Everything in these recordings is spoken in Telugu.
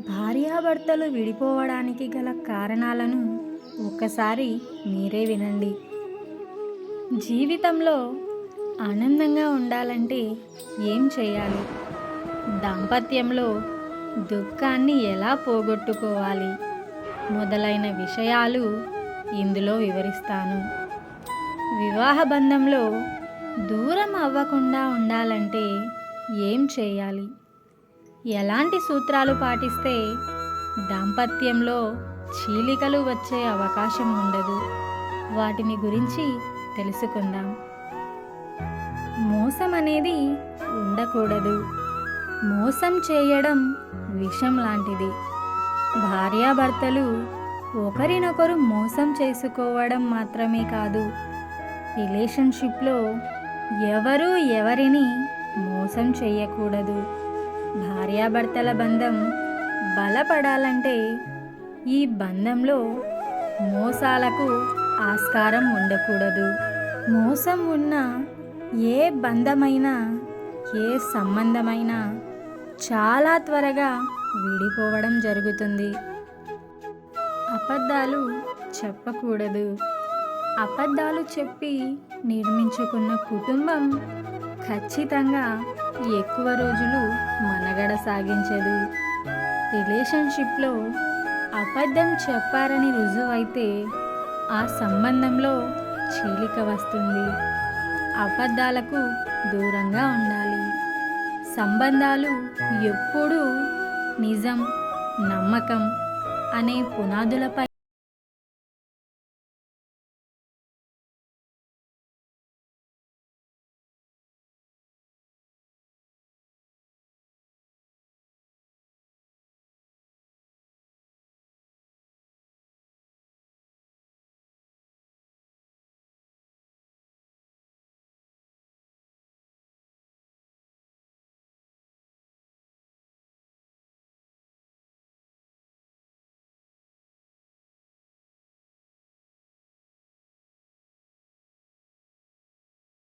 భార్యాభర్తలు విడిపోవడానికి గల కారణాలను ఒక్కసారి మీరే వినండి. జీవితంలో ఆనందంగా ఉండాలంటే ఏం చేయాలి? దాంపత్యంలో దుఃఖాన్ని ఎలా పోగొట్టుకోవాలి? మొదలైన విషయాలు ఇందులో వివరిస్తాను. వివాహ బంధంలో దూరం అవ్వకుండా ఉండాలంటే ఏం చేయాలి? ఎలాంటి సూత్రాలు పాటిస్తే దాంపత్యంలో చీలికలు వచ్చే అవకాశం ఉండదు? వాటిని గురించి తెలుసుకుందాం. మోసం అనేది ఉండకూడదు. మోసం చేయడం విషం లాంటిది. భార్యాభర్తలు ఒకరినొకరు మోసం చేసుకోవడం మాత్రమే కాదు, రిలేషన్షిప్లో ఎవరు ఎవరిని మోసం చేయకూడదు. భార్యాభర్తల బంధం బలపడాలంటే ఈ బంధంలో మోసాలకు ఆస్కారం ఉండకూడదు. మోసం ఉన్న ఏ బంధమైనా, ఏ సంబంధమైనా చాలా త్వరగా విడిపోవడం జరుగుతుంది. అబద్ధాలు చెప్పకూడదు. అబద్ధాలు చెప్పి నిర్మించుకున్న కుటుంబం ఖచ్చితంగా ఎక్కువ రోజులు మనుగడ సాగించదు. రిలేషన్షిప్లో అబద్ధం చెప్పారని రుజువైతే ఆ సంబంధంలో చీలిక వస్తుంది. అబద్ధాలకు దూరంగా ఉండాలి. సంబంధాలు ఎప్పుడూ నిజం, నమ్మకం అనే పునాదులపై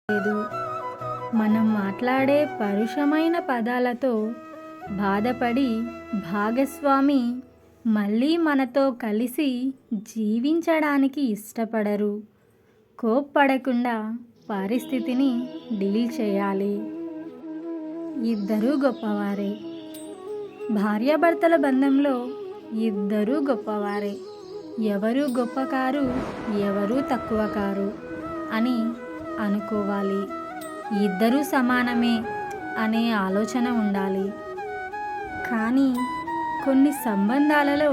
లేదు. మనం మాట్లాడే పరుషమైన పదాలతో బాధపడి భాగస్వామి మళ్ళీ మనతో కలిసి జీవించడానికి ఇష్టపడరు. కోప్పడకుండా పరిస్థితిని డీల్ చేయాలి. ఇద్దరూ గొప్పవారే. భార్యాభర్తల బంధంలో ఇద్దరూ గొప్పవారే. ఎవరు గొప్ప కారు, ఎవరు తక్కువ కారు అని అనుకోవాలి. ఇద్దరూ సమానమే అనే ఆలోచన ఉండాలి. కానీ కొన్ని సంబంధాలలో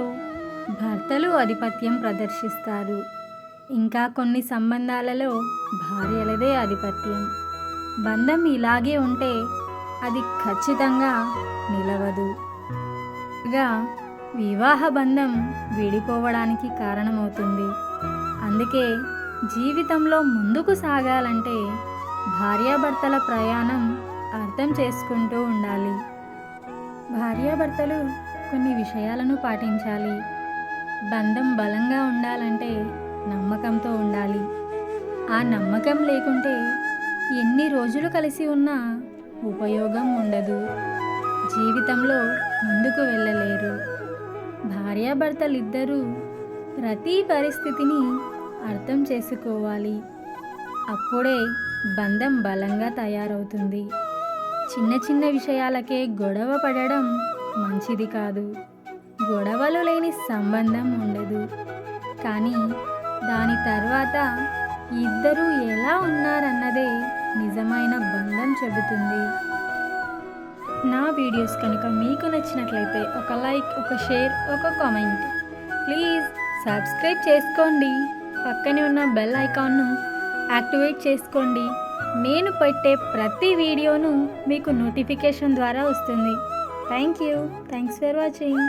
భర్తలు ఆధిపత్యం ప్రదర్శిస్తారు. ఇంకా కొన్ని సంబంధాలలో భార్యలదే ఆధిపత్యం. బంధం ఇలాగే ఉంటే అది ఖచ్చితంగా నిలవదు. వివాహ బంధం విడిపోవడానికి కారణమవుతుంది. అందుకే జీవితంలో ముందుకు సాగాలంటే భార్యాభర్తల ప్రయాణం అర్థం చేసుకుంటూ ఉండాలి. భార్యాభర్తలు కొన్ని విషయాలను పాటించాలి. బంధం బలంగా ఉండాలంటే నమ్మకంతో ఉండాలి. ఆ నమ్మకం లేకుంటే ఎన్ని రోజులు కలిసి ఉన్నా ఉపయోగం ఉండదు. జీవితంలో ముందుకు వెళ్ళలేరు. భార్యాభర్తలిద్దరూ ప్రతి పరిస్థితిని అర్థం చేసుకోవాలి. అప్పుడే బంధం బలంగా తయారవుతుంది. చిన్న చిన్న విషయాలకే గొడవ పడడం మంచిది కాదు. గొడవలు లేని సంబంధం ఉండదు. కానీ దాని తర్వాత ఇద్దరూ ఎలా ఉన్నారన్నదే నిజమైన బంధం చెబుతుంది. నా వీడియోస్ కనుక మీకు నచ్చినట్లయితే ఒక లైక్, ఒక షేర్, ఒక కామెంట్. ప్లీజ్ సబ్స్క్రైబ్ చేసుకోండి. పక్కనే ఉన్న బెల్ ఐకాన్ను యాక్టివేట్ చేసుకోండి. నేను పెట్టే ప్రతి వీడియోను మీకు నోటిఫికేషన్ ద్వారా వస్తుంది. Thanks for watching.